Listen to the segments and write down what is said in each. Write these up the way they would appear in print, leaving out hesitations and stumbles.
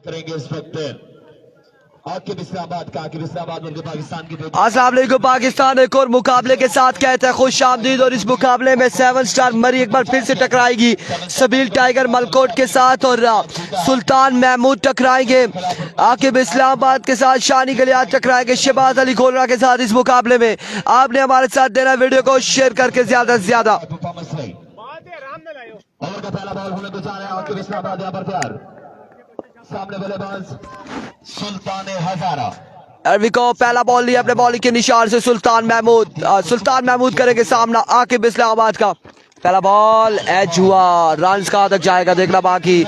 करेंगे इस वक्त आकिब इस्लामाबाद का। आकिब इस्लामाबाद बल्कि पाकिस्तान की अस्सलाम वालेकुम। पाकिस्तान एक और मुकाबले के साथ कहते हैं खुश आमदीद। और इस मुकाबले में 7 स्टार मरी एक बार फिर से टकराएगी सबील टाइगर मलकोट के साथ और सुल्तान महमूद टकराएंगे आकिब इस्लामाबाद के साथ। शानी गलियात टकराएंगे शहबाज अली गोलरा के साथ। इस मुकाबले में आपने हमारे साथ देना, वीडियो को शेयर करके ज्यादा से ज्यादा। ओवर का पहला बॉल होने को जा रहा है। आकिब इस्लामाबाद यहाँ पर तैयार, सामने बल्लेबाज सुल्तान हजारा। अरविको पहला बॉल लिया अपने बॉलिंग के निशान से सुल्तान महमूद करेंगे सामना आकिब इस्लामाबाद का। पहला बॉल एज हुआ, रन कहां तक जाएगा देखना बाकी।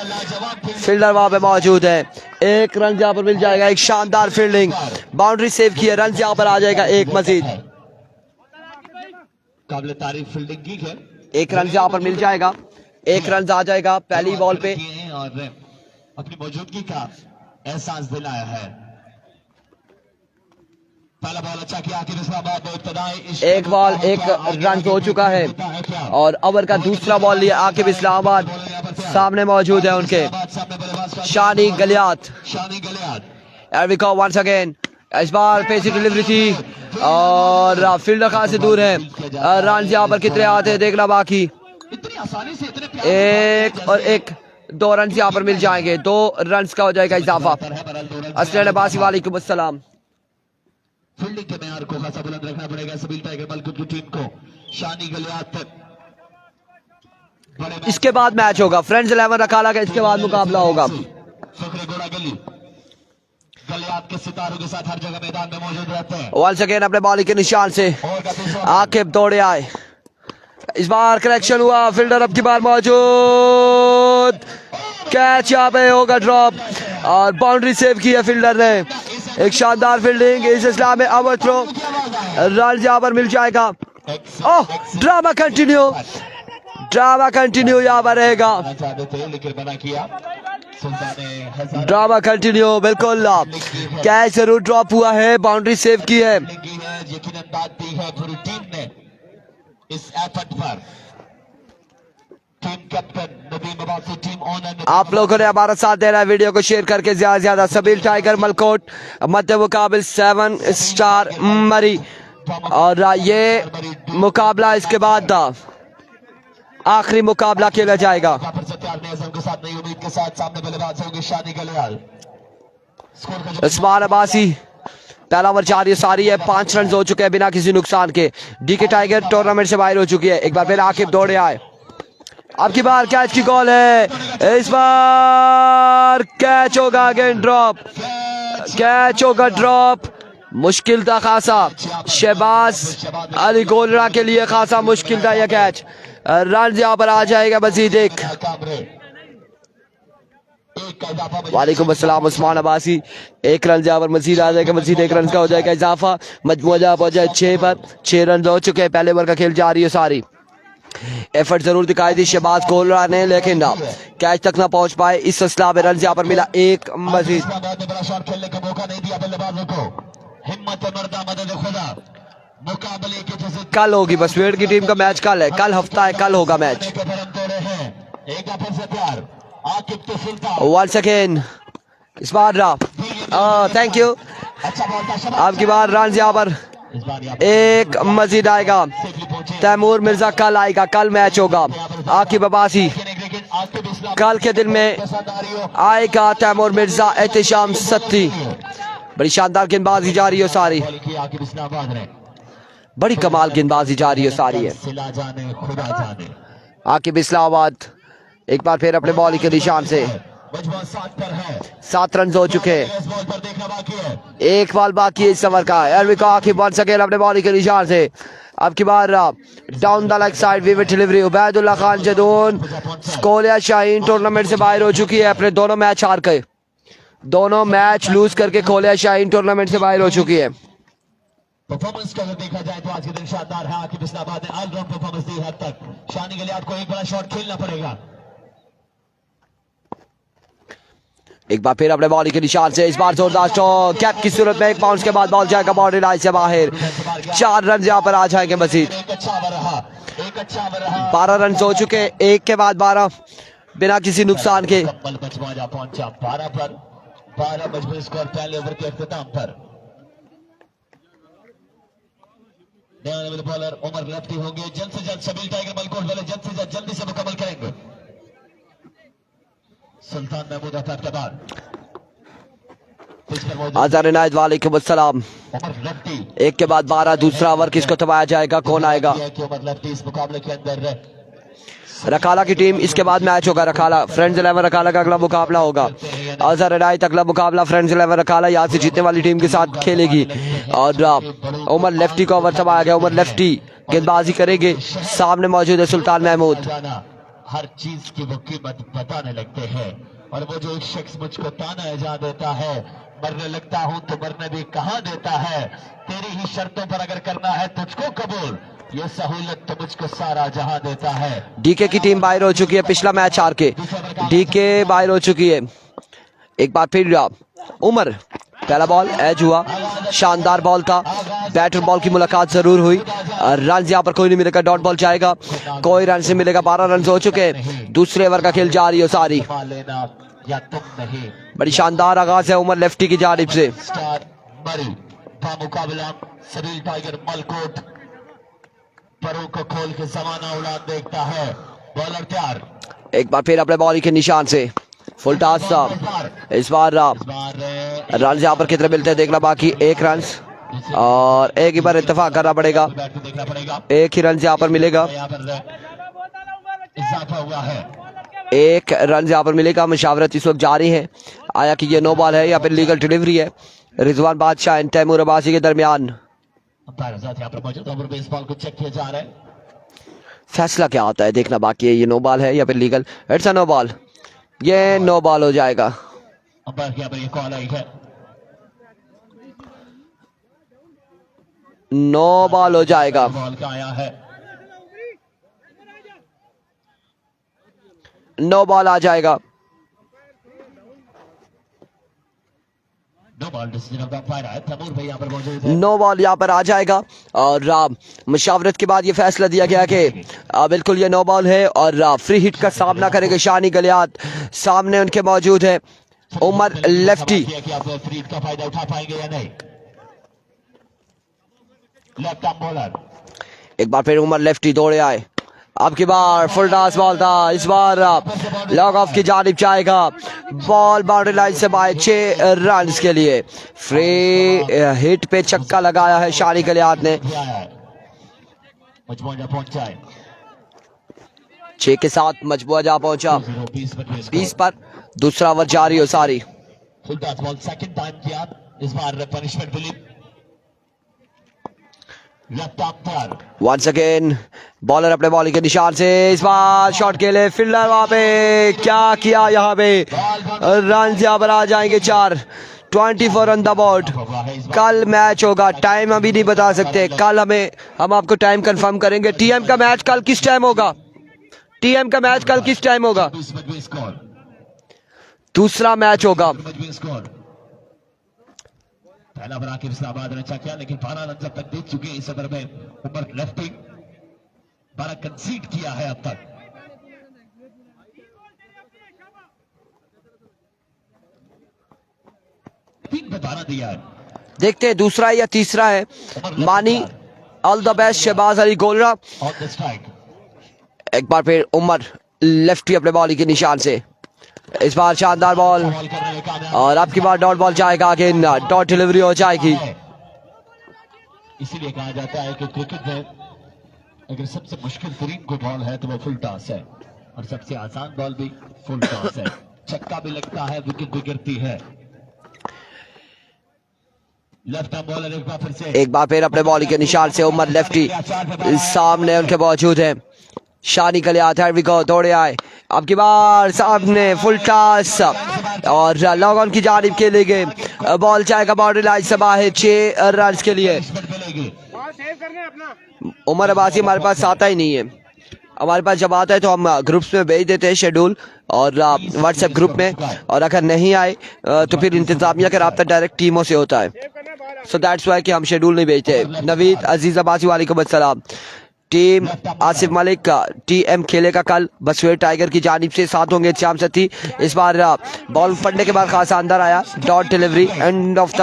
फील्डर वहां पे मौजूद है, एक रन यहाँ पर मिल जाएगा। एक शानदार फील्डिंग, बाउंड्री सेव की है, रन यहाँ पर आ जाएगा एक मजीद। काबिल तारीफ फील्डिंग की है, एक रन यहाँ पर मिल जाएगा, एक रन आ जाएगा पहली बॉल पे। और अपनी मौजूदगी का एहसास दिलाया है। पहला बॉल अच्छा किया आकिब इस्लामाबाद, एक बॉल एक रन हो चुका है और ओवर का दूसरा बॉल लिया आकिब इस्लामाबाद। सामने मौजूद है उनके शानी गलियात। वंस अगेन इस बार पेसी डिलीवरी थी और फील्डर कहां से दूर है। रन यहाँ पर कितने आते हैं देखना बाकी। एक और एक, 2 रन यहाँ पर मिल जाएंगे, 2 रन का हो जाएगा इजाफा। असलम अब्बासी वालेकुम अस्सलाम। फील्डिंग के मेयार को खासा बुलंद रखना पड़ेगा सबील टाइगर मलकुट की टीम को। शानी गलियात इसके बाद मैच होगा फ्रेंड्स 11 रखाला का, इसके बाद मुकाबला होगा। गलियात के सितारों के साथ हर जगह मैदान में मौजूद रहते हैं। वंस अगेन अपने बॉलिंग के निशान से आकिब दौड़े आए। इस बार कलेक्शन हुआ, फील्डर अब की बार मौजूद, कैच यहाँ पे होगा ड्रॉप और बाउंड्री सेव की है फील्डर ने। एक शानदार फील्डिंग इस इस्लाम में, ओवर थ्रो, रन यहाँ पर मिल जाएगा। ओह ड्रामा कंटिन्यू यहाँ पर रहेगा, ड्रामा कंटिन्यू। बिल्कुल कैच जरूर ड्रॉप हुआ है, बाउंड्री सेव की है। यकीनन बात दी है पूरी टीम ने इस एफर्ट पर। Team captain Nadeem Abbasi, team owner, आप लोगों ने हमारा साथ देना है, वीडियो को शेयर करके ज्यादा से ज्यादा। सबील टाइगर मलकोट मध्य मुकाबल 7 स्टार मरी और ये मुकाबला इसके बाद आखिरी मुकाबला खेला जाएगा। उस्मान अब्बासी पहला ओवर जारी सारी है, 5 रन हो चुके हैं बिना किसी नुकसान के। डीके टाइगर टूर्नामेंट से बाहर हो चुकी है। एक बार फिर आकिब दौड़े आए, अब की बार कैच की कॉल है, इस बार कैच होगा अगेन ड्रॉप, कैच होगा ड्रॉप। मुश्किल था खासा, शहबाज अली गोलरा के लिए खासा मुश्किल था यह कैच। रन यहाँ पर आ जाएगा मजीद एक। वालेकुम अस्सलाम उस्मान अब्बासी, 1 रन यहाँ पर मजीद आ जाएगा, मजीद 1 रन का हो जाएगा इजाफा। मजमूआ जहाँ पहुंच जाए 6 पर, 6 रन हो चुके हैं। पहले ओवर का खेल जारी है सारी। एफर्ट जरूर दिखाई दी शहबाज गोलरा ने, लेकिन कैच तक ना पहुंच पाए। इस सिलसिला में रन यहाँ पर मिला एक मजीद। कल होगी बस, वेट की टीम का मैच कल है, कल हफ्ता है, कल होगा मैच। वंस अगेन इस बार थैंक यू। अब की बार रन यहाँ पर एक मजीद आएगा। तैमूर मिर्जा कल आएगा, कल मैच होगा। आकिब अब्बासी कल के दिन में आएगा। तैमूर मिर्जा, एहतिशाम सत्ती, बड़ी शानदार गेंदबाजी जा रही है सारी, बड़ी कमाल गेंदबाजी जा रही है सारी है। आकिब इस्लामाबाद एक बार फिर अपने बॉलिंग के निशान से 7 रन हो चुके हैं, एक बॉल बाकी है इस ओवर का। आकिब वंस अगेन अपने बॉलिंग के निशान से। अब की बार down the leg side vivid delivery. Ubaidullah Khan Jadoon, Koliya Shaheen tournament से बाहर हो चुकी है, अपने दोनों मैच हार गए, दोनों मैच लूज करके कोलिया शाहीन टूर्नामेंट से बाहर हो चुकी है। परफॉर्मेंस को अगर देखा जाए तो आज के दिन शानदार है। आकिब इस्लामाबाद ने ऑलराउंड परफॉर्मेंस दी हद तक। शानी गलियात को एक बड़ा शॉट खेलना पड़ेगा। एक बार फिर अपने बॉलिंग के निशान से, इस बार जोरदार स्ट्रोक, कैप की सूरत में 1 बाउंस के बाद बॉल जाएगा बाउंड्री लाइन से बाहर। 4 रन यहाँ पर आ जाएंगे मजीद। 12 रन हो चुके, 1 के बाद 12 बिना किसी नुकसान के। 12 मजबूत स्कोर पहले ओवर के अख्ताम पर। नया बॉलर उमर लेफ्टी होंगे, जल्द से जल्द सबील टाइगर मलकोट वाले जल्द से जल्दी से मुकम्मल करेंगे। सुल्तान महमूद अहमद के बाद अजहर इनायत वालेकुम अस्सलाम। उमर लेफ्टी एक के बाद 12, दूसरा ओवर किसको थमाया जाएगा, कौन आएगा? उमर लेफ्टी इस मुकाबले के अंदर रखाला की टीम, इसके बाद मैच होगा रखाला फ्रेंड्स 11 रखाला का अगला मुकाबला होगा। अजहर इनायत अगला मुकाबला फ्रेंड्स 11 रखाला यहाँ से जीतने वाली टीम के साथ खेलेगी। और उमर लेफ्टी को ओवर थमाया गया, उमर लेफ्टी गेंदबाजी करेंगे, सामने मौजूद है सुल्तान महमूद। हर चीज की वो कीमत बताने लगते हैं, और वो जो एक शख्स मुझको ताना जा देता है, मरने लगता हूं तो मरने भी कहां देता है, तेरी ही शर्तों पर अगर करना है तुझको कबूल, ये सहूलत तो मुझको सारा जहां देता है। डीके की टीम बाहर हो चुकी है पिछला मैच हार के, डीके बाहर हो चुकी है। एक बार फिर उमर, पहला बॉल एज हुआ, शानदार बॉल था, बैट और बॉल की मुलाकात जरूर हुई। रन यहाँ पर कोई नहीं मिलेगा, डॉट बॉल जाएगा, कोई रन से मिलेगा। 12 रन हो चुके, दूसरे ओवर का खेल जारी हो सारी। या तुम नहीं, बड़ी शानदार आगाज है उमर लेफ्टी की जानिब से। मुकाबला सबील टाइगर मलकोट परों को खोल के जमाना उड़ान देखता है। बॉलर तैयार, एक बार फिर अपने बॉलिंग के निशान से फुल टॉस था। इस बार रन यहाँ पर कितने मिलते हैं देखना बाकी, 1 रन और एक ही बार इत्तेफाक करना पड़ेगा, एक ही रन यहाँ पर मिलेगा, इजाफा हुआ है। 1 रन यहाँ पर मिलेगा। मशावरत इस वक्त जारी है, आया कि ये नो बॉल है या फिर लीगल डिलीवरी है। रिजवान बादशाह एंड तैमूर अब्बासी के दरमियान को चेक किया जा रहा है, फैसला क्या आता है देखना बाकी है, ये नो बॉल है या फिर legal. It's a no ball, ये नो बॉल हो जाएगा। अंपायर के यहाँ पर ये कॉल आई है, नो बॉल हो जाएगा। बॉल का आया है, नो बॉल आ जाएगा। No ball decision of the umpire है। तैमूर भाई यहाँ पर मौजूद है, नो बॉल यहाँ पर आ जाएगा। और मुशावरत के बाद ये फैसला दिया गया कि बिल्कुल ये नो बॉल है और फ्री हिट का सामना करेंगे शानी गलियात। सामने उनके मौजूद है उमर लेफ्टी। कि आप फ्री हिट का फायदा उठा पाएंगे या नहीं। लेफ्ट आर्म बॉलर, एक बार फिर उमर लेफ्टी दौड़े आए, अब की बार फुल टॉस बॉल था, इस बार लॉग ऑफ की जानिब जाएगा। बॉल बाउंड्री लाइन से बाहर, 6 रन के लिए। फ्री हिट पे छक्का लगाया है शानी गलियात ने। पहुंचा है 6 के साथ मजबूआ जा पहुंचा 20 पर। दूसरा ओवर जारी हो सारी। Full toss ball second time किया, इस बार पनिशमेंट मिली। लेफ्ट आर्म पर वंस अगेन बॉलर अपने बॉलिंग के निशान से, इस बार शॉट के लिए फील्डर वहां पे क्या किया, यहाँ पे रन यहाँ पर आ जाएंगे 4। 24 ऑन द बोर्ड। कल मैच होगा, टाइम अभी नहीं बता सकते, कल हम आपको टाइम कंफर्म करेंगे। टीएम का मैच कल किस टाइम होगा, टीएम का मैच कल किस टाइम होगा? दूसरा मैच होगा। पहला ओवर आकिब इस्लामाबाद ने अच्छा किया, लेकिन 12 रन जब तक दे चुके इस ओवर में उमर लेफ्टी 12 कंसीड किया है अब तक। तीन पे 12 दिया है, देखते हैं दूसरा या तीसरा है। Mani all the best Shahbaz Ali Golra. On the strike, एक बार फिर उमर लेफ्टी अपने बॉलिंग के निशान से, इस बार शानदार बॉल बॉल करने में कामयाब। और अब की बार डॉट बॉल जाएगा, आगे डॉट डिलीवरी हो जाएगी। इसीलिए कहा जाता है कि क्रिकेट में अगर सबसे मुश्किल तरीन कोई बॉल है तो वो फुल टॉस है, और सबसे आसान बॉल भी फुल टॉस है। छक्का भी लगता है, विकेट भी गिरती है। लेफ्ट आर्म बॉलर एक बार फिर से, एक बार फिर अपने बॉलिंग के निशान से उमर लेफ्टी, सामने उनके मौजूद है शानी गलियात। दौड़े आए, अब की बार सामने फुल टॉस और लॉग ऑन की जानिब के लिए गए। बॉल जाएगा बाउंड्री लाइन से बाहर, 6 रन के लिए। उमर अब्बासी हमारे पास आता ही नहीं है, हमारे पास जब आता है तो हम ग्रुप्स में भेज देते हैं शेड्यूल और व्हाट्सएप ग्रुप में, और अगर नहीं आए तो फिर इंतजामिया का रब्ता डायरेक्ट टीमों से होता है। सो दैट्स वाई कि हम शेड्यूल नहीं भेजते। नवीद अजीज अब्बासी वालेकुम अस्सलाम। टीम आसिफ मलिक का टीएम खेलेगा कल बसवेट टाइगर की जानिब से, साथ होंगे श्याम सती। इस बार बॉल पड़ने के बाद खासा अंदर आया, dot delivery, end of the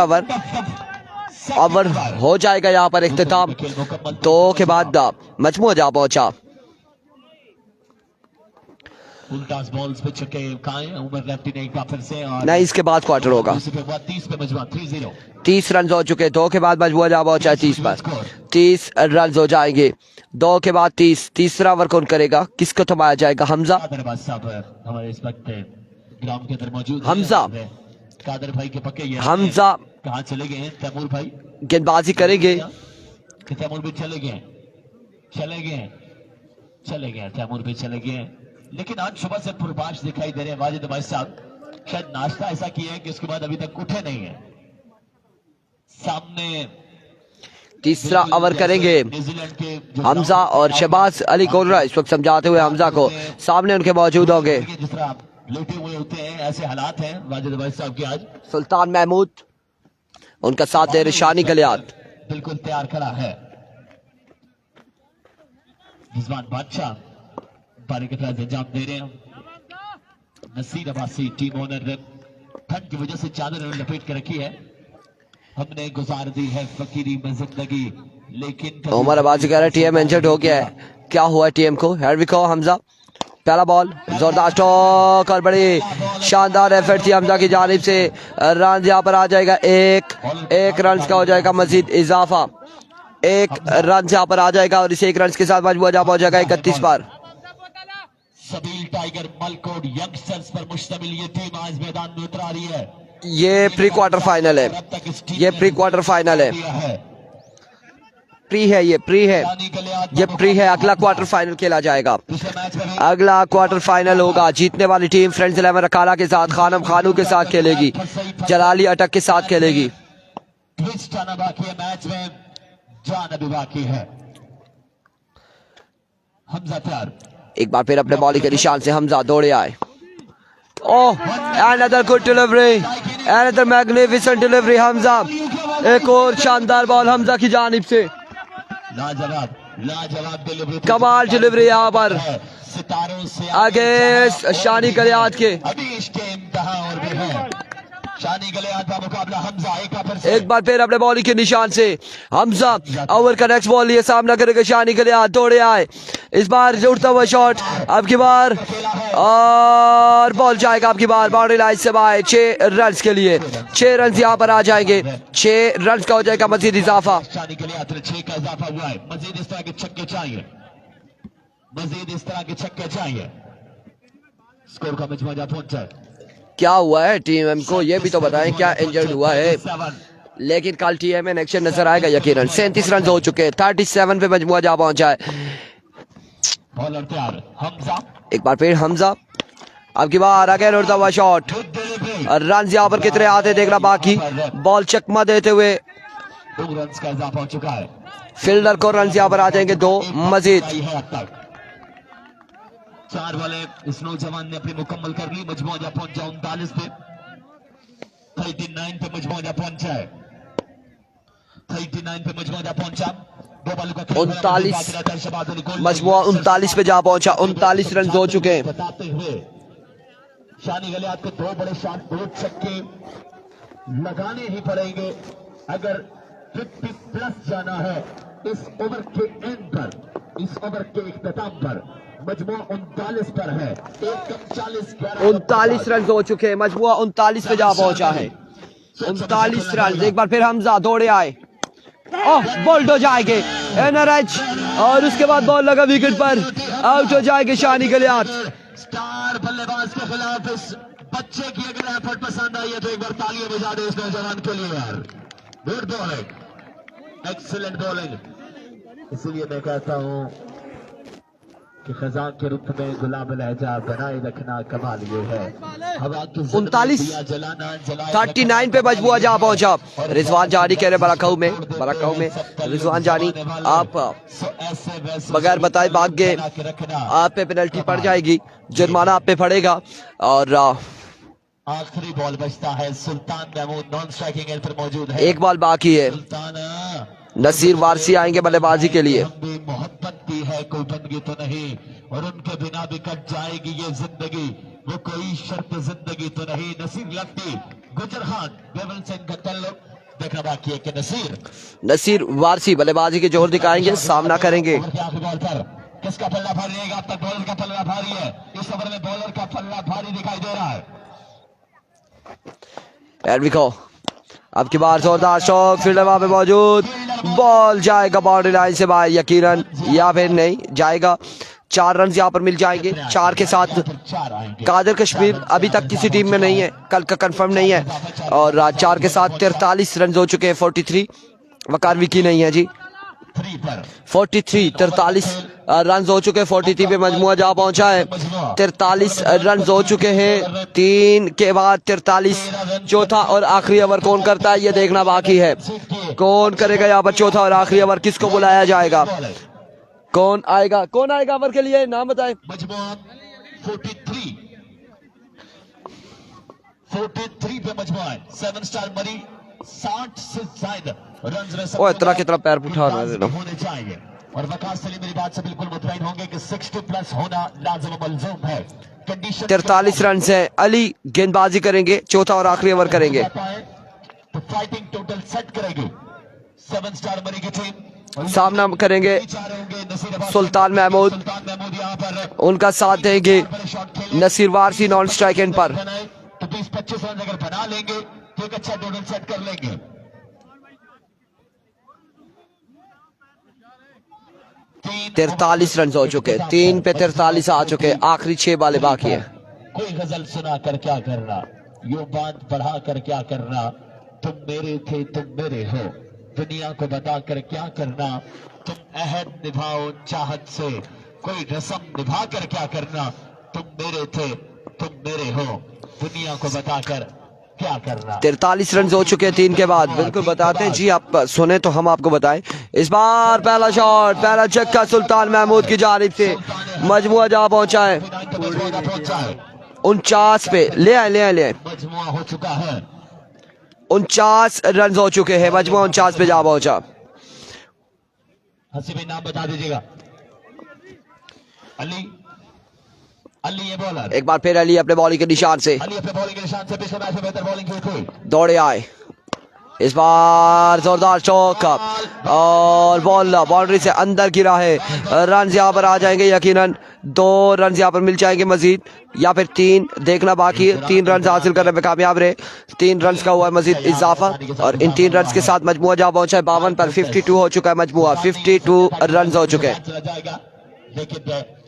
over हो जाएगा यहाँ पर इख्तिताम। तो के बाद मजमूआ जा पहुंचा। उल्टास बॉल्स पे छक्के खाए उमर लेफ्टी ने एक बार फिर से, और नहीं, इसके बाद क्वार्टर होगा। 30 पे मजमूआ 3-0। 30 रन हो चुके, 2 के बाद मजमूआ जा पहुंचा 30 पर। 30 रन हो जाएंगे, 2 के बाद 30। तीसरा ओवर कौन करेगा, किसको थमाया जाएगा? हमजा हमारे इस वक्त ग्राउंड के अंदर मौजूद हमजा, कादर भाई के पक्के ये हमजा कहाँ चले गए हैं? तैमूर भाई गेंदबाजी करेंगे। तैमूर भी चले गए तैमूर भी चले गए, लेकिन आज सुबह से पूर्वाश दिखाई दे रहे हैं वाजिद भाई साहब। शायद नाश्ता ऐसा किया है कि उसके बाद अभी तक उठे नहीं है। सामने तीसरा ओवर करेंगे न्यूजीलैंड के हमजा और शहबाज अली कोलरा इस वक्त समझाते हुए हमजा को, सामने उनके मौजूद होंगे। जिस तरह आप लेटे हुए होते हैं ऐसे हालात हैं वाजिद भाई साहब के आज। सुल्तान महमूद, उनका साथ है रिशानी गलियात। बिल्कुल तैयार खड़ा है रिजवान बादशाह, पारी के तहत अंजाम दे रहे हैं। नसीर अब्बासी टीम ओनर, ठंड की वजह से चादर लपेट के रखी है। हमने गुजार दी है फकीरी में जिंदगी, लेकिन उमर अब्बासी कह रहे टीएम इंजर्ड हो गया है। क्या हुआ टीएम को? हेरविको हमजा, पहला बॉल, जोरदार स्ट्रोक और बड़ी शानदार एफर्ट थी हमजा की जानिब से। रन यहाँ पर आ जाएगा, एक रन का हो जाएगा मजीद इजाफा। 1 रन यहाँ पर आ जाएगा और इस 1 रन के साथ मजबूर जा पहुंचेगा 31 पर। सबील टाइगर मलकोट यंगस्टर्स पर मुश्तमिल ये टीम आज मैदान में उतर आ रही है। ये प्री क्वार्टर फाइनल है, ये प्री क्वार्टर फाइनल है, प्री है, ये प्री है, ये प्री है। अगला क्वार्टर फाइनल खेला जाएगा, अगला क्वार्टर फाइनल होगा। जीतने वाली टीम फ्रेंड्स 11 रकाला के साथ, खानम खानू के साथ खेलेगी, जलाली अटक के साथ खेलेगी। ट्विस्ट आना बाकी है, मैच में जान अभी बाकी है। हमजा तैयार, एक बार फिर अपने बॉलिंग के निशान से हमजा दौड़े आए। Oh, another good delivery, another magnificent delivery Hamza. एक और शानदार बॉल हमजा की जानिब से, लाजवाब डिलीवरी, कमाल डिलीवरी यहाँ पर सितारों से आगे शानी गलियात के। अभी इसके इम्तिहान और भी है। शानी गलियात का मुकाबला हमजा एक बार फिर अपने बॉलिंग के निशान से हमजा ओवर का नेक्स्ट बॉल लिए सामना करेगा शानी गलियात, दौड़े आए। इस बार उड़ता हुआ शॉट, अब की बार और बॉल जाएगा अब की बार बाउंड्री लाइन से बाहर। 6 रन के लिए 6 रन यहाँ पर आ जाएंगे, 6 रन का हो जाएगा मजीद इजाफा। शानी गलियात 6 का इजाफा हुआ है। मजीद इस तरह के छक्के चाहिए, मजीद इस तरह के छक्के चाहिए। स्कोर का मजमूआ जा पहुंचा है। क्या हुआ है टीम एम को, ये भी तो बताएं, क्या इंजर्ड हुआ है? लेकिन कल टीम में एक्शन नजर आएगा यकीनन। 37 रन हो चुके हैं, 37 पे मजमूआ जा पहुंचा है। बॉलर तैयार हमजा, एक बार फिर हमजा, अब की बार अगेन उड़ता हुआ शॉट। रन यहाँ पर कितने आते देखना बाकी, बॉल चकमा देते हुए 2 रन का इजाफा हो चुका है। फील्डर को रन यहाँ पर आ जाएंगे 2 मजीद। 4 वाले इस नौजवान ने अपनी मुकम्मल कर ली। मजमूआ जा पहुंचा 39 पे, 39 पे मजमूआ जा पहुंचा है। 39 पे मजमूआ जा पहुंचा। 2 बॉलों का 39 मजमूआ 39 पे जा पहुंचा, 39 रन हो चुके हैं। बताते हुए शानी गलियात को 2 बड़े शॉट, 2 छक्के लगाने ही पड़ेंगे अगर 50 प्लस जाना है इस ओवर के एंड पर, इस ओवर के इख्तिताम पर। मजमूआ 39 पर है, 39 रन हो चुके हैं, मजमूआ 39 पे जा पहुंचा है। 39 रन, एक बार फिर हमजा दौड़े आए, ओह बोल्ड हो जाएंगे एनआरएच, और उसके बाद बॉल लगा विकेट पर, आउट हो जाएंगे शानी गलियात। स्टार बल्लेबाज के खिलाफ इस बच्चे की अगर एफर्ट पसंद आई है तो एक बार तालियां बजा दे इस नौजवान के लिए यार। Good bowling, excellent bowling. इसीलिए मैं कहता हूं कि खजान के रुख में गुलाब लहजा बनाए रखना कमाल ये है। हवा की 39 पे मजबूआ जा पहुंचा। रिजवान जानी कह रहे बराकाऊ में रिजवान जानी आप बगैर बताए भाग गए, आप पे पेनल्टी पड़ जाएगी, जुर्माना आप पे पड़ेगा। और आखिरी बॉल बचता है, सुल्तान महमूद नॉन स्ट्राइकिंग एंड पर मौजूद है। एक बॉल बाकी है, नसीर वारसी आएंगे बल्लेबाजी के लिए। मोहब्बत बनती है, कोई बनगी तो नहीं, और उनके बिना भी कट जाएगी ये जिंदगी, वो कोई शर्त जिंदगी तो नहीं। नसीर लफ्ती, गुजर खान, बेबल सिंह का तल्लुक देखना बाकी है कि नसीर वारसी बल्लेबाजी के जोर दिखाएंगे, सामना करेंगे। बॉल पर किसका पल्ला भारी रहेगा? अब तक बॉलर का पल्ला भारी है, इस ओवर में बॉलर का पल्ला भारी दिखाई दे रहा है। एडविको अब की बार जोरदार शॉट, फील्डर वहां पे मौजूद, बॉल जाएगा बाउंड्री लाइन से बाहर यकीनन, या फिर नहीं जाएगा। 4 रन यहाँ पर मिल जाएंगे। 4 के साथ कादर कश्मीर अभी तक किसी टीम में नहीं है, कल का कंफर्म नहीं है, और 4 के साथ 43 रन हो चुके हैं। 43 वकार विकी नहीं है जी। 43 रन हो चुके हैं। 43 पे मजमुआ जा पहुंचा है। 43 रन हो चुके हैं। 3 के बाद 43। चौथा और आखिरी ओवर कौन करता है ये देखना बाकी है। कौन करेगा यहाँ पर चौथा और आखिरी ओवर, किसको बुलाया जाएगा, कौन आएगा ओवर के लिए, नाम बताएं। 43 पे मजमुआ है। 7 स्टार मरी 60 से ज्यादा रन ओ इतना कितना पैर उठा होने चाहिए, और वकास सलीम मेरी बात से बिल्कुल मुतमईन होंगे कि 60 प्लस होना लाज़िम मलज़ूम है। 43 रन है। अली गेंदबाजी करेंगे, चौथा और आखिरी ओवर करेंगे। तो फाइटिंग टोटल सेट करेगी 7 स्टार मरी की टीम। सामना करेंगे सुल्तान महमूद, उनका साथ देंगे Naseer Warsi non strike end पर। तो 20-25 रन अगर बना लेंगे तो एक अच्छा टोटल सेट कर लेंगे। 43 रन हो चुके, 3 पे 43 आ चुके, आखिरी 6 बाले बाकी है। कोई गजल सुना कर क्या करना, यूं बात बढ़ा कर क्या करना, तुम मेरे थे तुम मेरे हो, दुनिया को बता कर क्या करना, तुम अहद निभाओ चाहत से, कोई रस्म निभा कर क्या करना, तुम मेरे थे तुम मेरे हो, दुनिया को बताकर क्या करना। 43 रन हो चुके हैं 3 के बाद, बिल्कुल बताते हैं जी, आप सुने तो हम आपको बताएं। इस बार पहला शॉट, पहला छक्का सुल्तान महमूद की जानिब से, मजमुआ जा पहुंचा है 49 पे। ले आए मजमुआ हो चुका है 49 रन हो चुके हैं, मजमुआ 49 पे जा पहुंचा। हसी भाई नाम बता दीजिएगा। अली ये बॉलर, एक बार फिर अली अपने बॉलिंग के निशान से, अली अपने बॉलिंग के निशान से पिछले मैच में बेहतर बॉलिंग की थी, दौड़े आए। इस बार जोरदार चौका और बॉल बाउंड्री से अंदर गिरा है। रन यहाँ पर आ जाएंगे यकीनन, 2 रन यहाँ पर मिल जाएंगे मजीद, या फिर 3 देखना बाकी है। 3 रन हासिल करने में कामयाब रहे, 3 रन का हुआ है मजीद इजाफा, और इन 3 रन के साथ मजमुआ जा पहुंचा है 52 पर। 52 हो चुका है मजमुआ, 52 रन हो चुके हैं। लेकिन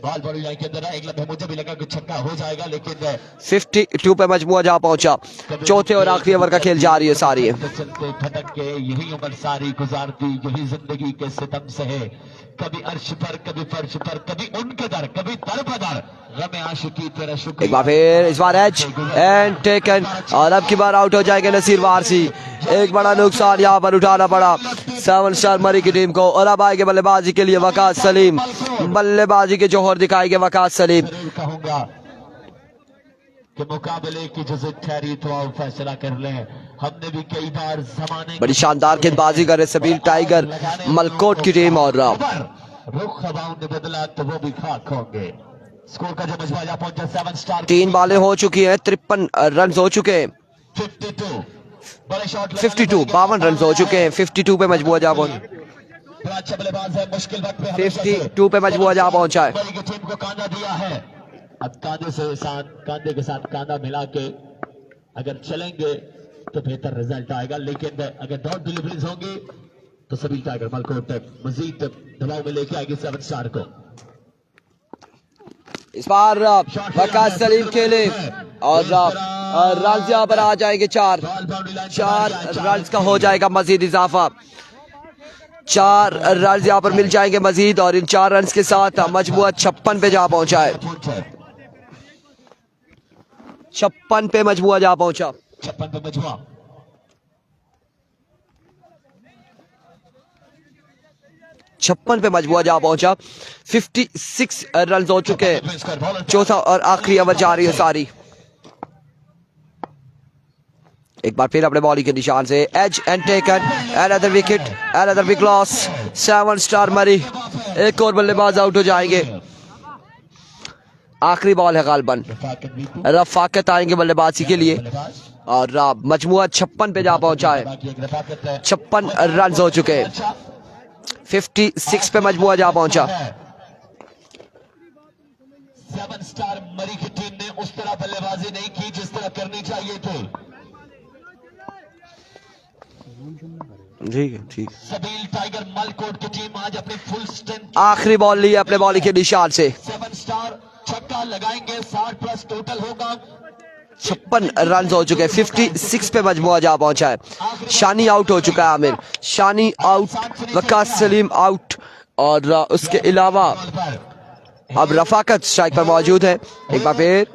बॉल बॉडी लाइन के अंदर एक लम्हे मुझे भी लगा कि छक्का हो जाएगा, लेकिन 52 पे मजमुआ जा पहुंचा। चौथे और आखिरी ओवर का खेल जारी है सारी है। चलते भटक के यही उम्र सारी गुजारती, यही जिंदगी के सितम से है, कभी अर्श पर कभी फर्श पर, कभी उनके दर कभी दर बदर, गम आशिकी तेरा शुक्र। एक बार फिर इस बार एच एंड टेकन, और अब की बार आउट हो जाएगा नसीर वारसी। एक बड़ा नुकसान यहाँ पर उठाना पड़ा 7 स्टार मरी की टीम को, और अब आएंगे बल्लेबाजी के लिए वकास सलीम। बल्लेबाजी के जोहर दिखाएंगे वकास सलीम। कहूंगा कि मुकाबले की जो ठहरी तो आओ फैसला कर लें, हमने भी कई बार जमाने बड़ी शानदार गेंदबाजी करे सबीर टाइगर मलकोट की टीम, और रुख हवाओं ने बदला तो वो भी खाक होंगे। स्कोर का जो मजमुआ पहुंचा 7 स्टार, 3 बालें हो चुकी हैं, 53 रन हो चुके हैं। 52 रन हो चुके हैं। 52 पे मजमुआ जा पहुंचा, अच्छा बल्लेबाज है, मुश्किल वक्त पे 52 पे मजमुआ जा पहुंचा है। टीम को कांधा दिया है, अब कांधे के साथ कांधा मिला के अगर चलेंगे तो बेहतर रिजल्ट आएगा, लेकिन अगर डॉट डिलीवरीज होंगी तो सभी टाइगर मलकोट तक मजीद दबाव में लेके आएगी 7 स्टार को। इस बार वकास सलीम खेले, और रन यहाँ पर आ जाएंगे 4 रन का हो जाएगा मजीद इजाफा। 4 रन यहाँ पर मिल जाएंगे मजीद, और इन 4 रन के साथ मजमुआ 56 पे जा पहुंचा है। 56 पे मजमुआ जा पहुंचा। 56 पे मजमुआ 56 पे मजमुआ जा पहुंचा। 56 रन हो चुके हैं। चौथा और आखिरी ओवर जा रही है सारी। एक बार फिर अपने बॉलिंग के निशान से edge and taken, another wicket, another big loss. 7 star मरी एक और बल्लेबाज आउट हो जाएंगे। आखिरी बॉल है गालबन। रफाकत बीतू, रफाकत आएंगे बल्लेबाजी के लिए बल्लेबाज और मजमुआ 56 पे जा पहुंचा है। बाकी एक रफाकत है। 56 रन हो चुके हैं। अच्छा 56 पे मजमुआ जा पहुंचा। 7 स्टार मरी की टीम ने उस तरह बल्लेबाजी नहीं की जिस तरह करनी चाहिए थी। ठीक है, ठीक। सबील टाइगर मलकोट की टीम आज अपनी फुल स्ट्रेंथ आखिरी बॉल ली है अपने बॉलिंग के निशान से। 7 स्टार छक्का लगाएंगे, 60 प्लस टोटल होगा। 56 रन हो चुके हैं। 56 पे मजमुआ जा पहुंचा है। शानी आउट हो चुका है। आमिर शानी आउट, वकास सलीम आउट और उसके अलावा बॉल पर अब रफाकत स्ट्राइक पर मौजूद है। एक बार फिर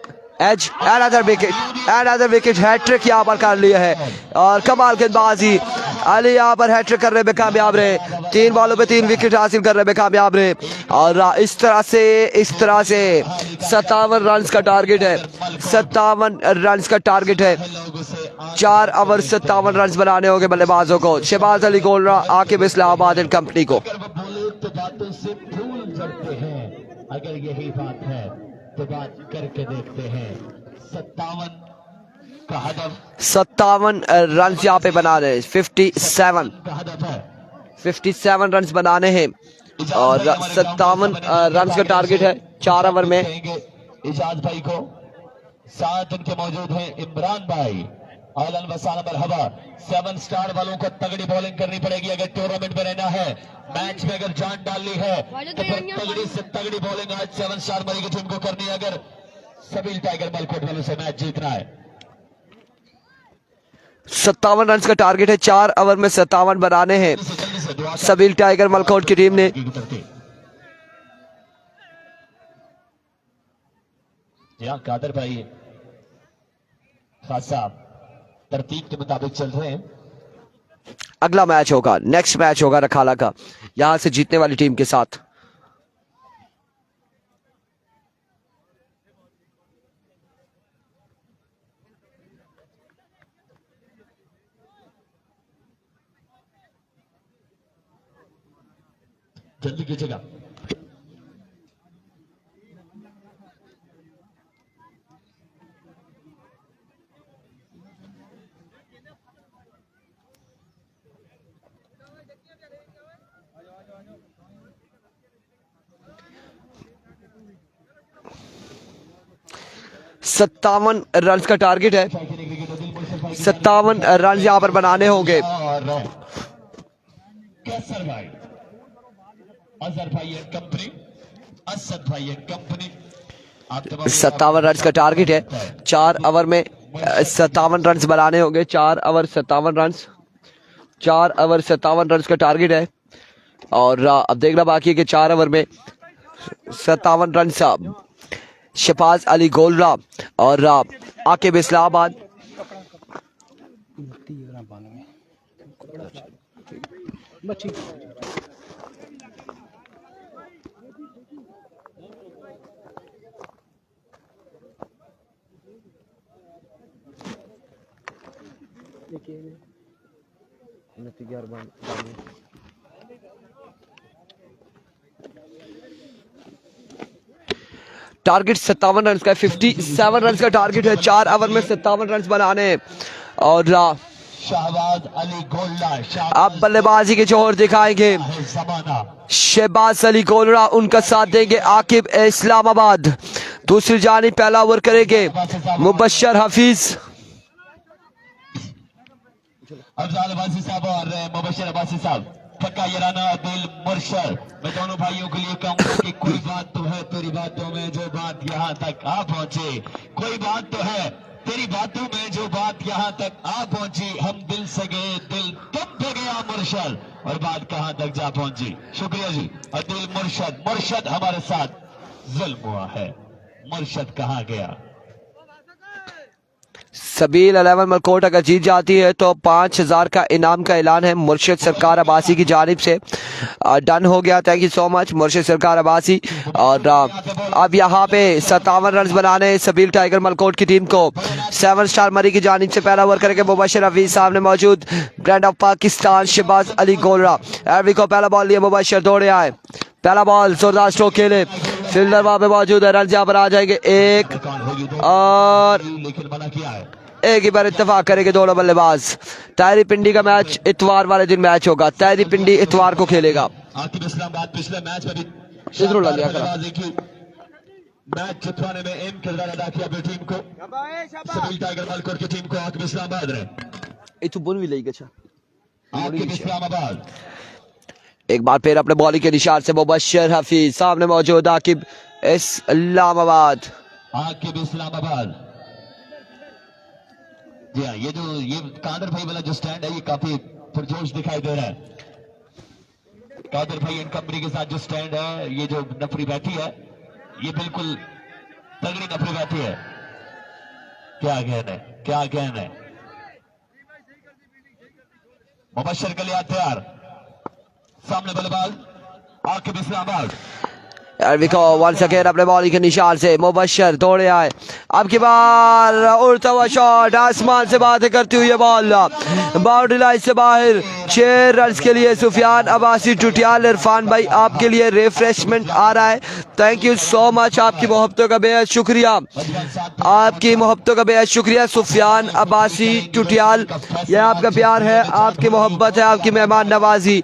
एज एंड विकेट हैट्रिक यहाँ पर कर लिया है और कमाल गेंदबाजी। अली यहाँ पर हैट्रिक करने में कामयाब रहे। 3 बॉलों पे 3 विकेट हासिल करने में कामयाब रहे और इस तरह से 57 रन का टारगेट है। 57 रन का टारगेट है। 4 ओवर 57 रन बनाने होंगे बल्लेबाजों को। शहबाज अली गोलरा, आकिब इस्लामाबाद एंड कंपनी को। अगर वो बोले तो बातों से फूल झड़ते हैं, अगर यही बात है तो बात करके देखते हैं। 57 का हदफ 57 रन यहाँ पे बना रहे हैं। 57 का हदफ है। 57 रन बनाने हैं और 57 रन का टारगेट है 4 ओवर में। इजाज भाई को साथ उनके मौजूद हैं इमरान भाई। आलन वसाना मरहबा। 7 स्टार वालों को तगड़ी बॉलिंग करनी पड़ेगी अगर टूर्नामेंट में रहना है, मैच में अगर जान डालनी है तो फिर तगड़ी से तगड़ी बॉलिंग आज 7 स्टार मरी की टीम को करनी है अगर सबील टाइगर मलकोट वालों से मैच जीतना है। 57 रन का टारगेट है। 4 ओवर में 57 बनाने हैं जल्दी से दुआ सबील टाइगर मलकोट की टीम ने। कादर भाई खासा तरतीब के मुताबिक चल रहे हैं। अगला मैच होगा, नेक्स्ट मैच होगा रखाला का, यहां से जीतने वाली टीम के साथ। जल्दी कीजिएगा। सत्तावन रन का टारगेट है। 57 रन यहां पर बनाने होंगे। और कैसर भाई, अजहर भाई एंड कंपनी, असद भाई एंड कंपनी। 57 रन का टारगेट है। 4 ओवर में 57 रन बनाने होंगे। 4 ओवर 57 रन, 4 ओवर 57 रन का टारगेट है और अब देखना बाकी है कि 4 ओवर में 57 रन शहबाज अली गोलरा और आकिब इस्लामाबाद। टारगेट 57 रन का है। 57 रन का टारगेट है। 4 ओवर में 57 रन बनाने हैं और शहबाज अली गोल्ला अब बल्लेबाजी के जोहर दिखाएंगे जमाना। शहबाज अली गोलरा, उनका साथ देंगे आकिब इस्लामाबाद। दूसरी जानी पहला ओवर करेंगे मुबशर हफीज। अफजाल अब्बासी साहब और मुबशर अब्बासी साहब। पक्का यराना दिल मुर्शद। मैं दोनों भाइयों के लिए कहूंगा कि कोई बात तो है तेरी बातों में जो बात यहाँ तक आ पहुंचे, कोई बात तो है तेरी बातों में जो बात यहाँ तक आ पहुंची। हम दिल से गए, दिल तुम पे गया मुर्शद और बात कहाँ तक जा पहुंची। शुक्रिया जी। और दिल मुर्शद, मुर्शद हमारे साथ जुल्म हुआ है, मुर्शद कहाँ गया। सबील 11 मलकोट अगर जीत जाती है तो 5000 का इनाम का ऐलान है मुर्शिद सरकार अब्बासी की जानिब से। डन हो गया। थैंक यू सो मच मुर्शिद सरकार अब्बासी। और अब यहाँ पे 57 रन बनाने सबील टाइगर मलकोट की टीम को। 7 स्टार मरी की जानिब से पहला ओवर करके मुबशर हफीज सामने मौजूद। Grand of Pakistan Shahbaz Ali Golra. एरवी को पहला बॉल लिया, मुबशर दौड़े आए, पहला बॉल जोरदार स्ट्रोक खेले, फील्डर वहां पे मौजूद है, रन यहाँ पर आ जाएंगे एक और लेकिन मना किया है। एक ही बार इत्तेफाक करेंगे दोनों बल्लेबाज। ताहिरी पिंडी का मैच इतवार वाले दिन मैच होगा, ताहिरी पिंडी इतवार को खेलेगा। आकिब इस्लामाबाद पिछले मैच में भी इधर ला लिया करा। बल्लेबाजी की, मैच जितवाने में अहम किरदार अदा किया अपनी टीम को, सभी टाइगर मलकोर की टीम को आकिब इस्लामाबाद ने। इथु बुन भी लई गया आकिब इस्लामाबाद एक बार फिर अपने बॉलिंग के निशान से मुबश्शिर हफीज, सामने मौजूद आकिब इस्लामाबाद। आकिब इस्लामाबाद जी हाँ, ये कादर भाई वाला जो स्टैंड है ये काफी पुरजोश दिखाई दे रहा है। कादर भाई एंड कंपनी के साथ जो स्टैंड है, ये जो नफरी बैठी है, ये बिल्कुल तगड़ी नफरी बैठी है। क्या कहना है, क्या कहना है। मुबश्शिर के लिए तैयार, सामने बल्लेबाज आकिब इस्लामाबाद। वंस अगेन अपने बॉलिंग के निशान से मुबश्शिर दौड़े आए, अब की बार उड़ता हुआ शॉट, आसमान से बातें करती हुई बॉल बाउंड्री लाइन से बाहर। 6 रन के लिए सुफियान अब्बासी टुटियाल। इरफान भाई आपके लिए रिफ्रेशमेंट आ रहा है, थैंक यू सो मच, आपकी मोहब्बतों का बेहद शुक्रिया, आपकी मोहब्बतों का बेहद शुक्रिया सुफियान अब्बासी टुटियाल। यह आपका प्यार है, आपकी मोहब्बत है, आपकी मेहमान नवाजी।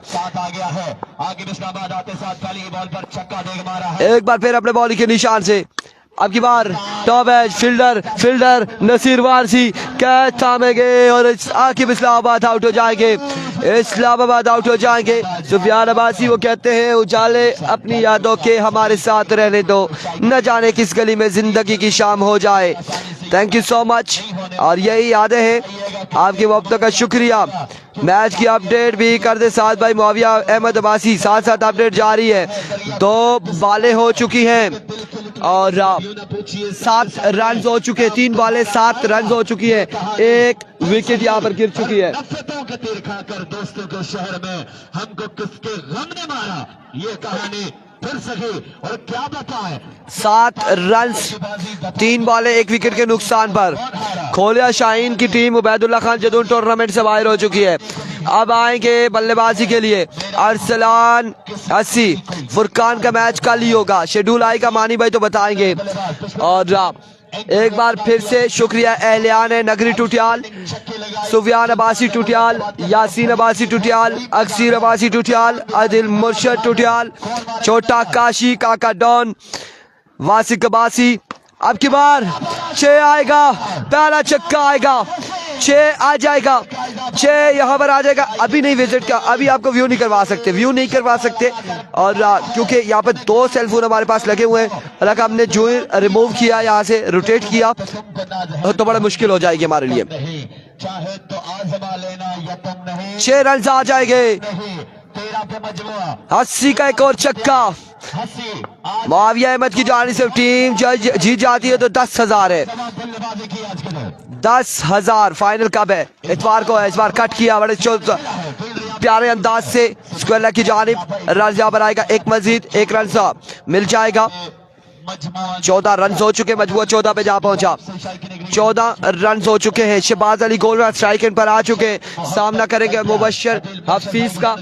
एक बार फिर अपने बॉलिंग के निशान से, अब की बार top edge fielder Naseer Warsi catch थामेंगे और आकिब इस्लामाबाद आउट हो जाएंगे, इस्लामाबाद आउट हो जाएंगे। सुफियान अब्बासी वो कहते हैं उजाले अपनी यादों के हमारे साथ रहने दो, न जाने किस गली में जिंदगी की शाम हो जाए। थैंक यू सो मच, और यही यादें हैं, आपकी मोहब्बतों का शुक्रिया। मैच की अपडेट भी कर दे साथ भाई मुआविया अहमद अब्बासी, साथ साथ अपडेट जारी है। 2 बालें हो चुकी हैं और 7 रन हो चुके, 3 बालें 7 रन हो चुकी है, 1 विकेट यहाँ पर गिर चुकी है। तीर खाकर दोस्तों के शहर में हमको किसके गम ने मारा, ये कहानी फिर सके और क्या बताएं। 7 रन 3 बॉलें 1 विकेट के नुकसान पर खोलिया शाहीन की टीम उबैदुल्ला खान जदून टूर्नामेंट से बाहर हो चुकी है। अब आएंगे बल्लेबाजी के लिए अरसलान अस्सी। फुरकान का मैच कल ही होगा, शेड्यूल आएगा मानी भाई तो बताएंगे। और एक बार फिर से शुक्रिया एहलियान नगरी टुटियाल, सुफियान अब्बासी टुटियाल, यासीन अब्बासी टुटियाल, अक्सीर अब्बासी टुटियाल, आदिल मुर्शद टुटियाल, छोटा काशी, काका डॉन, वासिक अब्बासी। अब की बार 6 आएगा, पहला छक्का आएगा, 6 आ जाएगा, 6 यहाँ पर आ जाएगा। अभी नहीं विजिट का, अभी आपको व्यू नहीं करवा सकते, और क्योंकि यहाँ पर 2 सेलफोन हमारे पास लगे हुए हैं, हालांकि हमने जो रिमूव किया, यहाँ से रोटेट किया तो बड़ा मुश्किल हो जाएगी हमारे लिए। चाहे तो आजमा लेना या तुम नहीं, 6 रन आ जाएंगे, 13 पे मजबूर 80 का एक और छक्का। मुआविया अहमद की जानी से टीम जीत जाती है तो 10,000 है, 10,000। फाइनल कब है? इतवार को है, इस बार कट किया बड़े प्यारे अंदाज से स्क्वायर की जानिब। रन यहाँ पर आएगा, एक मजीद 1 रन सा मिल जाएगा। 14 रन हो चुके, मजबूर 14 पे जा पहुंचा, 14 रन हो चुके हैं। शहबाज अली गोलरा स्ट्राइक एंड पर आ चुके, सामना करेंगे मुबश्शिर हफीज का।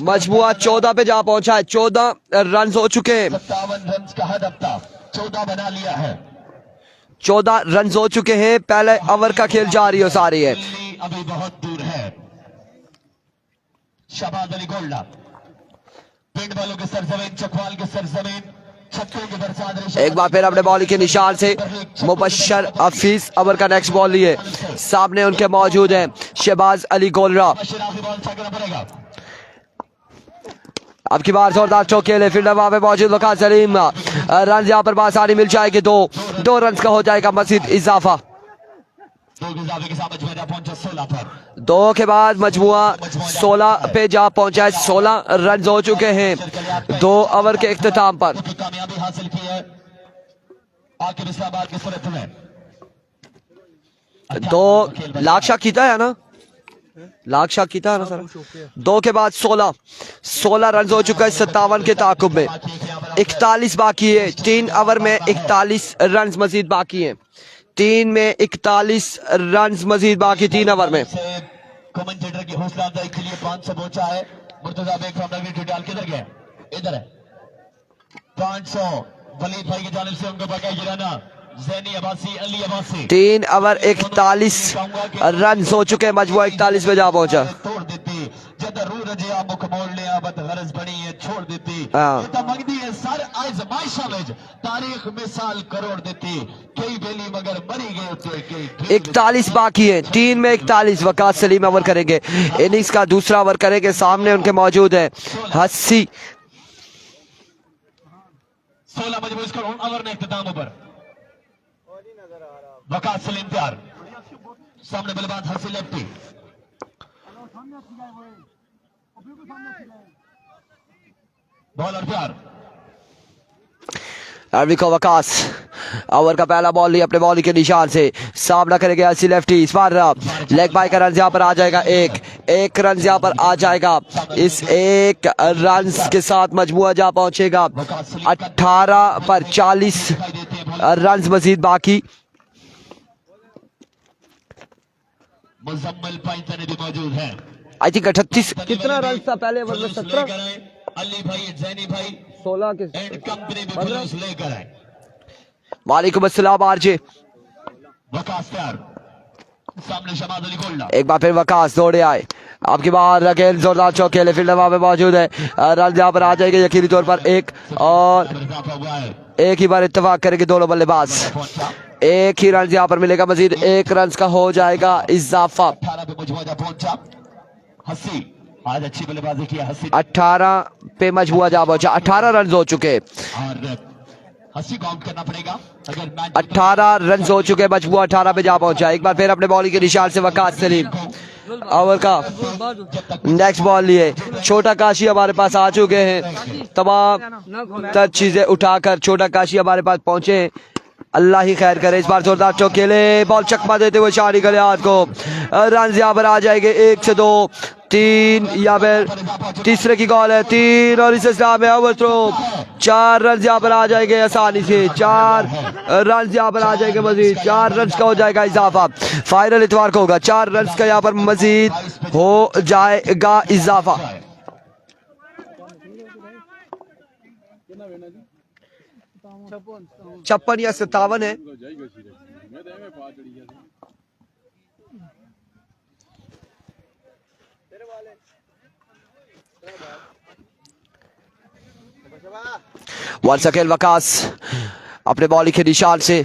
मजबूआ 14 पे जा पहुंचा है, 14 रन हो चुके हैं, 14 बना लिया है, 14 रन हो चुके हैं। पहले ओवर का खेल जारी हो सारी है, अभी बहुत दूर है। शहबाज अली गोल्डा पिंड वालों के सरजमीन, चकवाल के सरजमीन, छक्कों के बरसात। एक बार फिर अपने बॉलिंग के निशान से मुबश्शिर हफीज ओवर का नेक्स्ट बॉल लिए, सामने उनके मौजूद हैं शहबाज अली गोलरा। अब की बार जोरदार चौक खेले, फील्डर वहां पे मौजूद वकास सलीम। रन यहाँ पर बासानी मिल जाएगी, 2 रन का हो जाएगा मजीद इजाफा। 2 के बाद मजबूआ 16 पे जा पहुंचा है, 16 रन हो चुके हैं 2 ओवर के इख्तिताम पर। कामयाबी हासिल की है आकिब इस्लामाबाद की सूरत में। 2 लाख शाह कीता है ना, लाख शाह कीता है ना सर। 2 के बाद 16 रन हो चुका है 57 के ताकुब में, 41 बाकी है। 3 ओवर में 41 रन मजीद बाकी हैं, 3 में 41 रन मजीद बाकी 3 ओवर में। कमेंटेटर की हौसला अफजाई के लिए 500 पहुंचा है। मुर्तजा बेग फ्रॉम नगरी टुटियाल किधर गया? इधर है। 500 वलीद भाई की जानिब से उनको बकाया गिराना। ज़ैनी अब्बासी, अली अब्बासी। 3 ओवर 41 रन हो चुके, मजबूआ 41 में जा पहुंचा। तोड़ देती जद रू रजिया मुख मोड़ लिया बद गरज बनी है छोड़ देती हाँ। ये तो मंगदी है सर आजमाइशा में तारीख मिसाल करोड़ देती कई बेली मगर मरी गए उते कई 41 बाकी है, 3 में 41। वकास सलीम ओवर करेंगे, इनिंग्स का दूसरा ओवर करेंगे। सामने उनके मौजूद है हस्सी। 16 मजबूर इसका ओवर ने इख्तिताम पर वकास सलीम तैयार। सामने बल्लेबाज हस्सी लेफ्टी। बॉलर तैयार। अरविको वकास ओवर का पहला बॉल लिया अपने बॉलिंग के निशान से, सामना करेंगे हस्सी लेफ्टी। इस बार लेग बाय का रन यहाँ पर आ जाएगा, एक रन यहाँ पर आ जाएगा। इस एक रन के साथ मजमुआ जा पहुंचेगा 18 पर 40 रन मजीद बाकी। मुजम्मिल पाइंतने भी मौजूद है। आई थिंक 38 कितना रन था पहले ओवर में? 17। अली भाई, ज़ैनी भाई 16 के एंड कंपनी भी जुलूस लेकर आए। वालेकुम अस्सलाम आरजे। वकास तैयार। सामने शमाद अली गोल्डा। एक बार फिर वकास दौड़े आए, आपकी बार अगेन जोरदार चौके ले फील्डर वहां पे मौजूद है। रन यहाँ पर आ जाएंगे यकीनी तौर पर एक, और एक ही बार इत्तेफाक करेंगे दोनों बल्लेबाज। एक ही रन यहाँ पर मिलेगा, मजीद 1 रन का हो जाएगा इजाफा। 18 पे मजमुआ जा पहुंचा। हस्सी आज अच्छी बल्लेबाजी किया। हस्सी 18 पे मजमुआ जा पहुंचा, 18 रन हो चुके, और हस्सी काउंट करना पड़ेगा अगर मैच 18 रन हो चुके, मजमुआ 18 पे जा पहुंचा। एक बार फिर अपने बॉलिंग के निशान से वकास सलीम ओवर का नेक्स्ट बॉल लिए। छोटा काशी हमारे पास आ चुके हैं, तमाम चीजें उठाकर छोटा काशी हमारे पास पहुंचे हैं। अल्लाह ही खैर करे। इस बार जोरदार चौकेले, बॉल चकमा देते हुए शारी गले हाथ को। रन यहाँ पर आ जाएंगे 1 से 2 3, या फिर तीसरे की कॉल है 3, और इस इस्लाम में ओवर थ्रो 4 रन यहाँ पर आ जाएंगे आसानी से। 4 रन यहाँ पर आ जाएंगे, मजीद 4 रन का हो जाएगा इजाफा। फाइनल इतवार को होगा, 4 रन का यहाँ पर मजीद हो जाएगा इजाफा। 56 या 57 है। वंस अगेन वकास अपने बॉलिंग के निशान से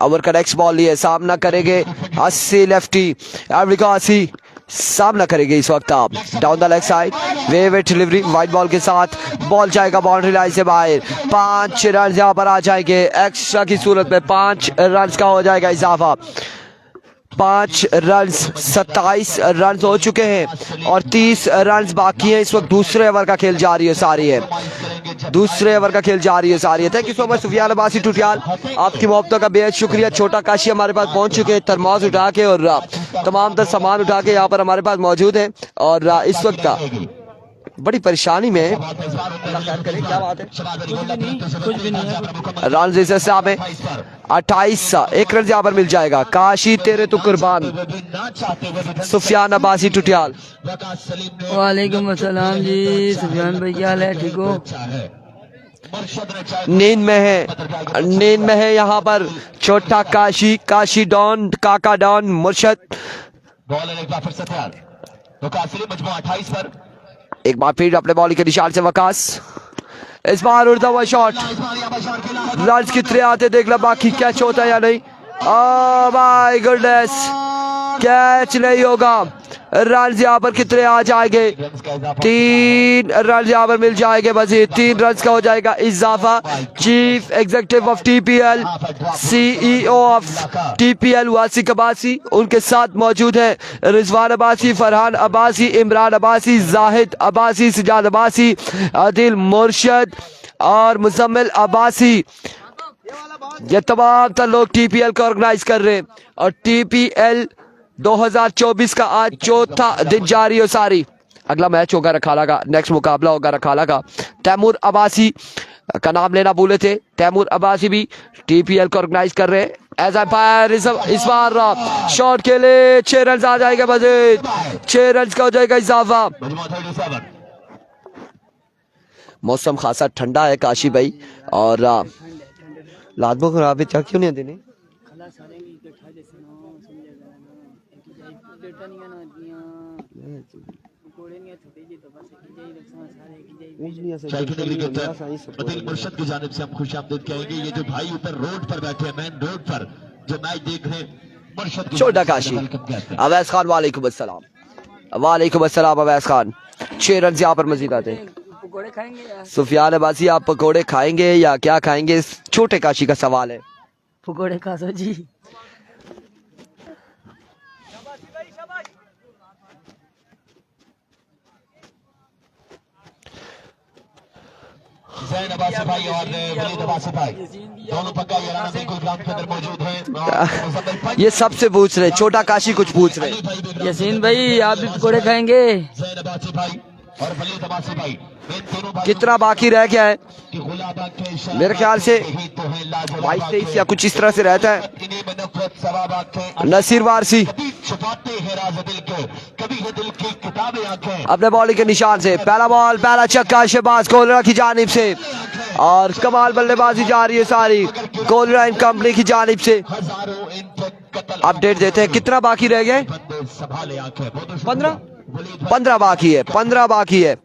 ओवर का नेक्स्ट बॉल लिए, सामना करेंगे हस्सी लेफ्टी। हस्सी सामना करेंगे इस वक्त आप down the leg side, wait delivery wide ball के साथ, बॉल जाएगा बाउंड्री लाइन से बाहर। 5 रन यहाँ पर आ जाएंगे, एक्स्ट्रा की सूरत में 5 रन का हो जाएगा इजाफा। 5 रन 27 रन हो चुके हैं और 30 रन बाकी हैं। इस वक्त दूसरे ओवर का खेल जारी है सारी है, दूसरे ओवर का खेल जारी है सारी है। Thank you so much Sufiyan Abbasi Tutiyal, आपकी मोहब्बतों का बेहद शुक्रिया। छोटा काशी हमारे पास पहुंच चुके हैं, थर्मोस उठा के और तमाम तर सामान उठा के यहाँ पर हमारे पास मौजूद है, और इस वक्त का बड़ी परेशानी में क्या बात है। रन इस हिसाब में 28, 1 रन यहाँ पर मिल जाएगा। काशी तेरे तो कुर्बान। सुफियान अब्बासी टुटियाल। वालेकुम अस्सलाम जी, सुफियान भाई क्या हाल है, ठीक हो? नींद में है, नींद में है यहाँ पर छोटा काशी, काशी डॉन, काका डॉन, मुर्शद। बॉलर एक बार फिर से तैयार। वकास सलीम मजमू 28 पर। एक बार फिर अपने बॉलिंग के निशान से वकास, इस बार उड़ता हुआ शॉट, रन कितने आते देख लो, बाकी कैच होता है या नहीं। ओह माय गुडनेस, कैच नहीं होगा। रन यहाँ पर कितने आ जाएंगे? 3 रन यहाँ पर मिल जाएंगे, मजीद 3 रन का हो जाएगा इजाफा। Chief executive of TPL, CEO of TPL Wasiq Abbasi, उनके साथ मौजूद है रिजवान अब्बासी, फरहान अब्बासी, इमरान अब्बासी, जाहिद अब्बासी, सिजाद अब्बासी, आदिल मुर्शद और मुजम्मिल अब्बासी। ये तमाम तर लोग टीपीएल को ऑर्गेनाइज कर रहे हैं, और टीपीएल 2024 का आज 4था दिन जारी हो सारी। अगला मैच होगा रखाला का, नेक्स्ट मुकाबला होगा रखाला का। तैमूर अब्बासी का नाम लेना भूले थे, तैमूर अब्बासी भी टीपीएल को ऑर्गेनाइज कर रहे हैं एज एम्पायर। इस बार शॉट के लिए 6 रन आ जाएगा, मजीद 6 रन का हो जाएगा इजाफा। मौसम खासा ठंडा है काशी भाई और लादबो खराब है क्या क्यों नहीं देने मुर्शद की जानिब से हम खुशामदीद कहेंगे। ये जो भाई ऊपर रोड पर बैठे हैं, मेन रोड पर जो मैच देख रहे हैं, मुर्शद की छोटा काशी अवैस खान वालेकुम अस्सलाम अवैस खान 6 रन यहाँ पर मजीद आते हैं। पकौड़े खाएंगे या सुफियान अब्बासी आप पकोड़े खाएंगे या क्या खाएंगे, इस छोटे काशी का सवाल है। पकौड़े खा सो जी। जैन अब्बासी भाई और वलीद अब्बासी भाई दोनों पक्का याराना बिल्कुल ग्राउंड के अंदर मौजूद हैं। ये सबसे पूछ रहे, छोटा काशी कुछ पूछ रहे। यासीन भाई आप भी पकौड़े खाएंगे? जैन अब्बासी भाई और वलीद अब्बासी भाई इन दोनों भाई कितना बाकी रह गया है? कि गुलाबा के इशारे मेरे ख्याल से ही तो है लाजवाब 22-23 या कुछ इस तरह से रहता है। इन्हीं में नफरत सवाब आंखें नसीर वारसी कभी छुपाते हैं राज दिल के, कभी है दिल की किताबें आंखें। अपने बॉलिंग के निशान से पहला बॉल पहला छक्का शहबाज कोलरा की जानिब से और कमाल बल्लेबाजी जा रही है सारी कोलरा एंड कंपनी की जानिब से। हजारों इन पे कत्ल अपडेट देते हैं कितना बाकी रह गए? बंदे संभाले आंखें। 15 बाकी है, 15 बाकी है।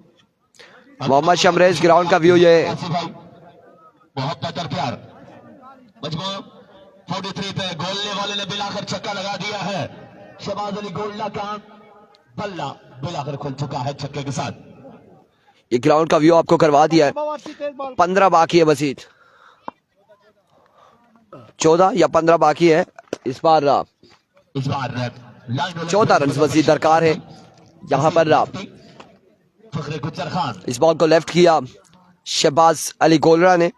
मोहम्मद शमरेज ग्राउंड का व्यू ये है। बहुत बेहतर प्यार मजमू 43 पे गोलने वाले ने बिलाकर छक्का लगा दिया है। शहबाज अली गोल्डा का बल्ला बिलाकर खुल चुका है छक्के के साथ। ये ग्राउंड का व्यू आपको करवा दिया है। 15 बाकी है मजीद, 14 या 15 बाकी है। इस बार 14 रन मजीद दरकार है। यहाँ पर फखरे गुज्जर खान इस बॉल को लेफ्ट किया शहबाज अली गोलरा ने।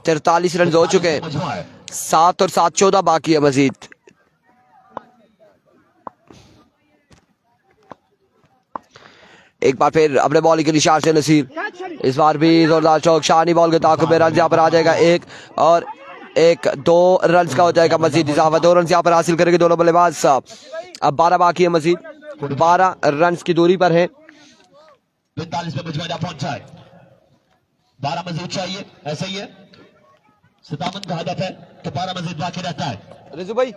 43 रन हो चुके हैं, 7 और 7 14 बाकी है मजीद। एक बार फिर अपने बॉलिंग के निशान से नसीर, इस बार भी जोरदार चौक शानी बॉल के ताकुब में रन यहाँ पर आ जाएगा। 1 और 1 2 रन का हो जाएगा मजीद इजाफा। 2 रन यहाँ पर हासिल करेंगे दोनों बल्लेबाज। अब 12 बाकी है मजीद, 12 रन की दूरी पर है। 45 पे मुझमें पहुंचा है, 12 मजीद चाहिए, ऐसा ही है। 57 का हदफ है तो 12 मजीद बाकी रहता है। रिजू भाई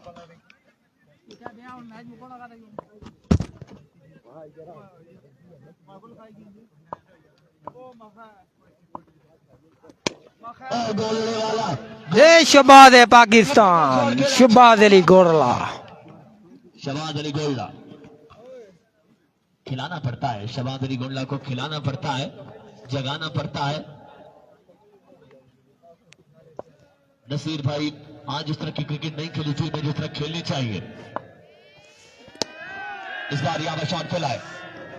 गोलने वाला ये शहबाज है पाकिस्तान, शहबाज अली गोल्ला। शहबाज अली गोल्डा खिलाना पड़ता है, शहबाज अली गोल्डा को खिलाना पड़ता है, जगाना पड़ता है। नसीर भाई आज जिस तरह की क्रिकेट नहीं खेली थी, जिस तरह खेलनी चाहिए। इस बार यहाँ शॉट खेला है,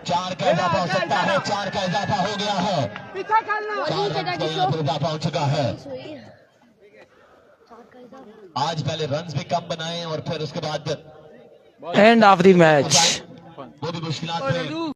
4 का इजाफा हो सकता है, 4 का इजाफा हो गया है, 4 रन का यहाँ पर इजाफा हो चुका है। आज पहले रन्स भी कम बनाए और फिर उसके बाद एंड ऑफ द मैच वो भी मुश्किलात में